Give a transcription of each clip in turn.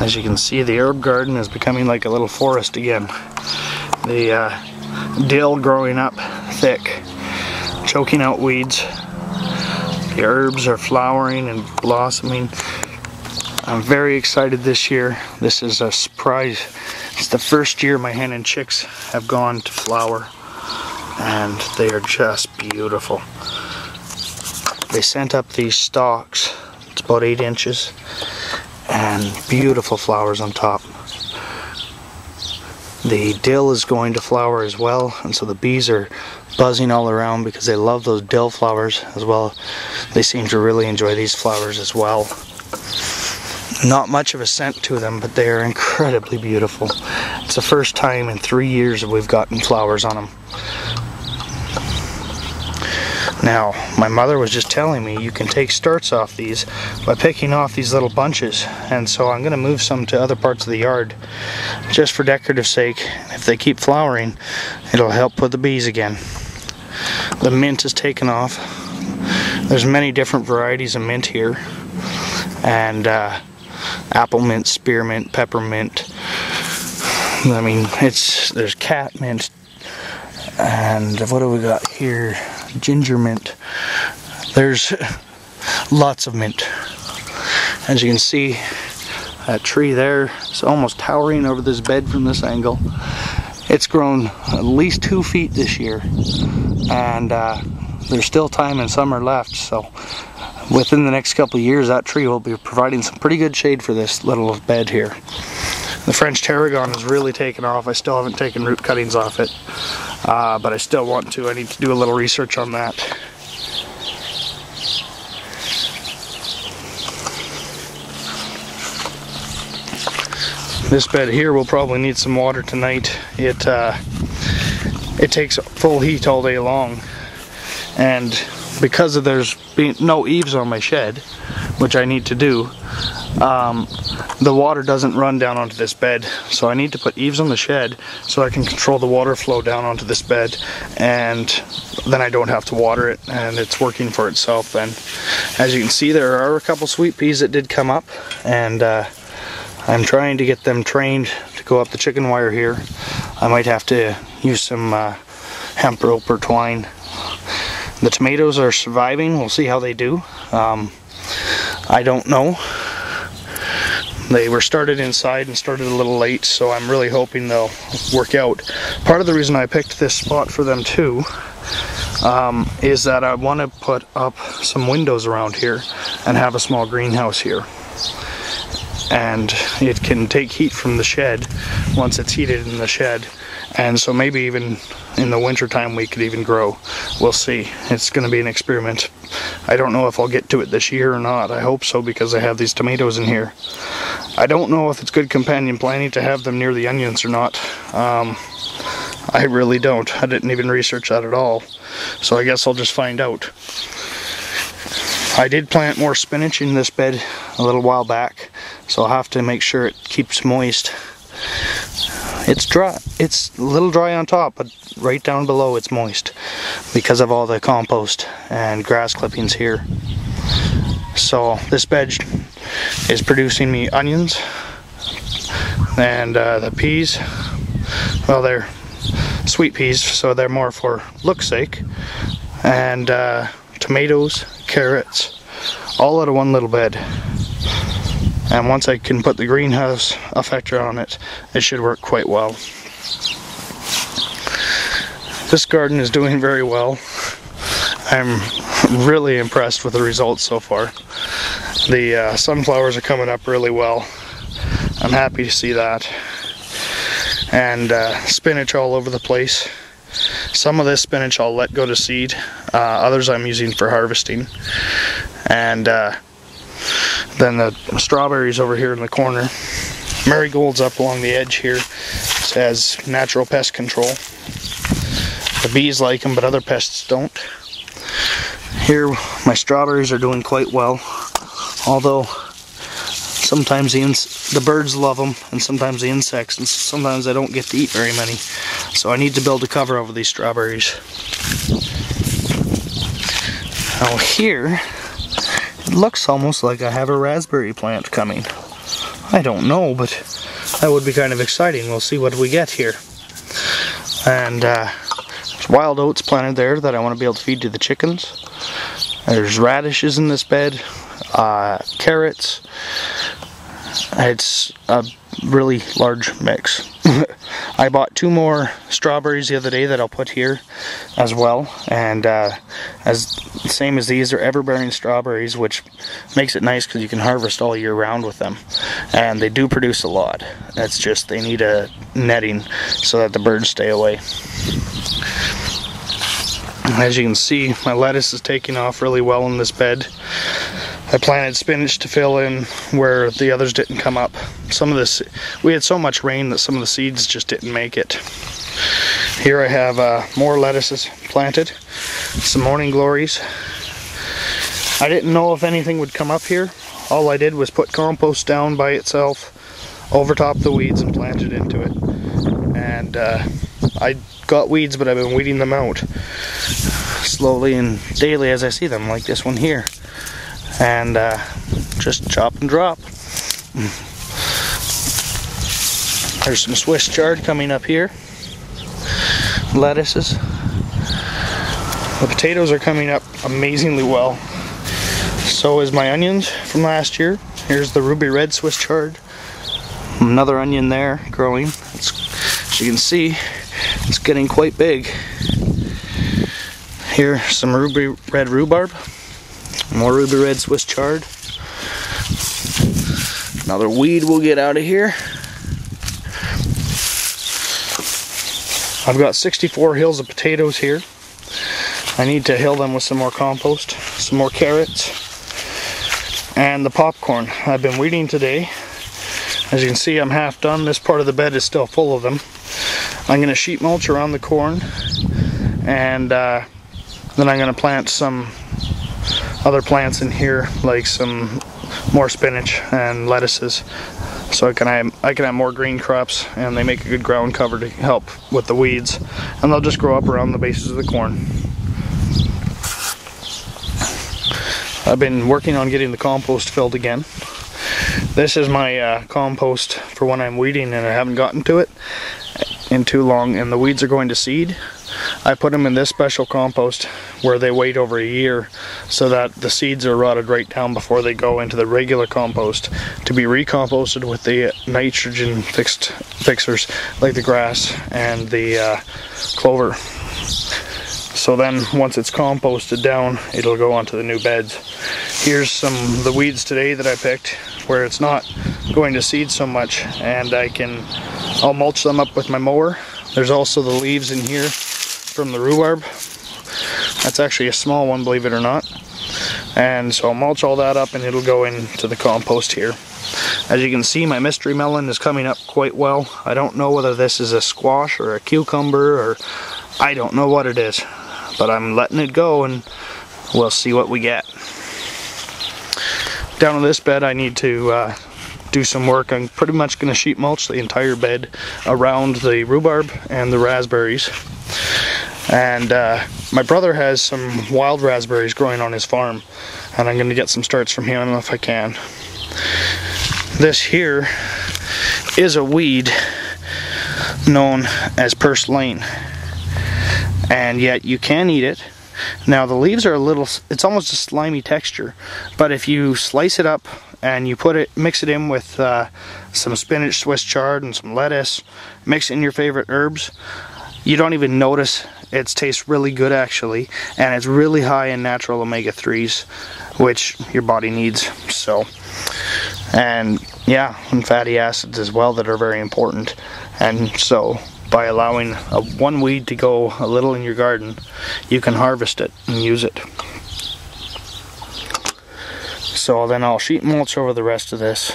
As you can see, the herb garden is becoming like a little forest again. The dill growing up thick, choking out weeds. The herbs are flowering and blossoming. I'm very excited this year. This is a surprise. It's the first year my hen and chicks have gone to flower, and they are just beautiful. They sent up these stalks. It's about 8 inches and beautiful flowers on top. The dill is going to flower as well, and so the bees are buzzing all around because they love those dill flowers as well. They seem to really enjoy these flowers as well. Not much of a scent to them, but they are incredibly beautiful. It's the first time in 3 years that we've gotten flowers on them. Now, my mother was just telling me you can take starts off these by picking off these little bunches, and so I'm going to move some to other parts of the yard just for decorative sake. If they keep flowering, it'll help with the bees again. The mint is taken off. There's many different varieties of mint here, and apple mint, spearmint, peppermint. I mean, there's cat mint, and what do we got here? Ginger mint. There's lots of mint. As you can see, that tree there is almost towering over this bed from this angle. It's grown at least 2 feet this year, and there's still time in summer left, so within the next couple of years that tree will be providing some pretty good shade for this little bed here. The French tarragon has really taken off. I still haven't taken root cuttings off it, but I still want to. I need to do a little research on that. This bed here will probably need some water tonight. It takes full heat all day long, and because of there's being no eaves on my shed, which I need to do, the water doesn't run down onto this bed, so I need to put eaves on the shed so I can control the water flow down onto this bed, and then I don't have to water it, and it's working for itself. And as you can see, there are a couple sweet peas that did come up, and I'm trying to get them trained to go up the chicken wire here. I might have to use some hemp rope or twine. The tomatoes are surviving. We'll see how they do. I don't know. They were started inside and started a little late, so I'm really hoping they'll work out. Part of the reason I picked this spot for them too is that I want to put up some windows around here and have a small greenhouse here. And it can take heat from the shed once it's heated in the shed, and so maybe even in the winter time we could even grow. We'll see. It's going to be an experiment. I don't know if I'll get to it this year or not. I hope so, because I have these tomatoes in here. I don't know if it's good companion planting to have them near the onions or not. I really don't. I didn't even research that at all, so I guess I'll just find out. I did plant more spinach in this bed a little while back, so I'll have to make sure it keeps moist. It's dry. It's a little dry on top, but right down below it's moist because of all the compost and grass clippings here. So this bed is producing me onions, and the peas, well, they're sweet peas, so they're more for look's sake, and tomatoes, carrots, all out of one little bed. And once I can put the greenhouse effector on it, it should work quite well. This garden is doing very well. I'm really impressed with the results so far. The sunflowers are coming up really well. I'm happy to see that. And spinach all over the place. Some of this spinach I'll let go to seed. Others I'm using for harvesting. And then the strawberries over here in the corner. Marigolds up along the edge here as natural pest control. The bees like them, but other pests don't. Here my strawberries are doing quite well, although sometimes the birds love them, and sometimes the insects, and sometimes I don't get to eat very many. So I need to build a cover over these strawberries. Now here, it looks almost like I have a raspberry plant coming. I don't know, but that would be kind of exciting. We'll see what we get here. And there's wild oats planted there that I want to be able to feed to the chickens. There's radishes in this bed, carrots. It's a really large mix. I bought 2 more strawberries the other day that I'll put here as well, and same as these, they're ever-bearing strawberries, which makes it nice because you can harvest all year round with them, and they do produce a lot. It's just they need a netting so that the birds stay away. As you can see, my lettuce is taking off really well in this bed. I planted spinach to fill in where the others didn't come up. Some of this, we had so much rain that some of the seeds just didn't make it. Here I have more lettuces planted, some morning glories. I didn't know if anything would come up here. All I did was put compost down by itself, overtop the weeds, and planted into it. And I got weeds, but I've been weeding them out slowly and daily as I see them, like this one here. And just chop and drop. There's some Swiss chard coming up here. Lettuces. The potatoes are coming up amazingly well. So is my onions from last year. Here's the ruby red Swiss chard. Another onion there growing. As you can see, it's getting quite big. Here, some ruby red rhubarb. More ruby red Swiss chard. Another weed we'll get out of here. I've got 64 hills of potatoes here. I need to hill them with some more compost, some more carrots, and the popcorn. I've been weeding today. As you can see, I'm half done. This part of the bed is still full of them. I'm going to sheet mulch around the corn, and then I'm going to plant some other plants in here, like some more spinach and lettuces, so I can have more green crops, and they make a good ground cover to help with the weeds, and they'll just grow up around the bases of the corn. I've been working on getting the compost filled again. This is my compost for when I'm weeding, and I haven't gotten to it in too long, and the weeds are going to seed. I put them in this special compost where they wait over a year so that the seeds are rotted right down before they go into the regular compost to be recomposted with the nitrogen fixers like the grass and the clover. So then once it's composted down, it'll go onto the new beds. Here's some of the weeds today that I picked where it's not going to seed so much, and I'll mulch them up with my mower. There's also the leaves in here from the rhubarb. That's actually a small one, believe it or not. And so I'll mulch all that up and it'll go into the compost here. As you can see, my mystery melon is coming up quite well. I don't know whether this is a squash or a cucumber, or I don't know what it is, but I'm letting it go and we'll see what we get. Down on this bed I need to do some work. I'm pretty much going to sheet mulch the entire bed around the rhubarb and the raspberries. And my brother has some wild raspberries growing on his farm, and I'm going to get some starts from him if I can. This here is a weed known as purslane, and yet you can eat it. Now the leaves are it's almost a slimy texture, but if you slice it up and you mix it in with some spinach, Swiss chard, and some lettuce, mix it in your favorite herbs, you don't even notice. It tastes really good actually, and it's really high in natural omega-3s, which your body needs. So, and yeah, and fatty acids as well that are very important. And so by allowing one weed to go a little in your garden, you can harvest it and use it. So then I'll sheet mulch over the rest of this.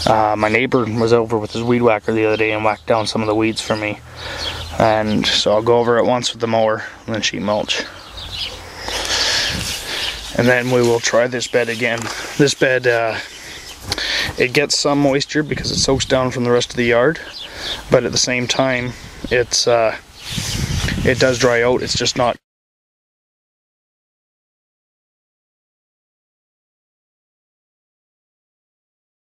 My neighbor was over with his weed whacker the other day and whacked down some of the weeds for me. And so I'll go over it once with the mower and then sheet mulch. And then we will try this bed again. This bed, it gets some moisture because it soaks down from the rest of the yard, but at the same time, it does dry out. It's just not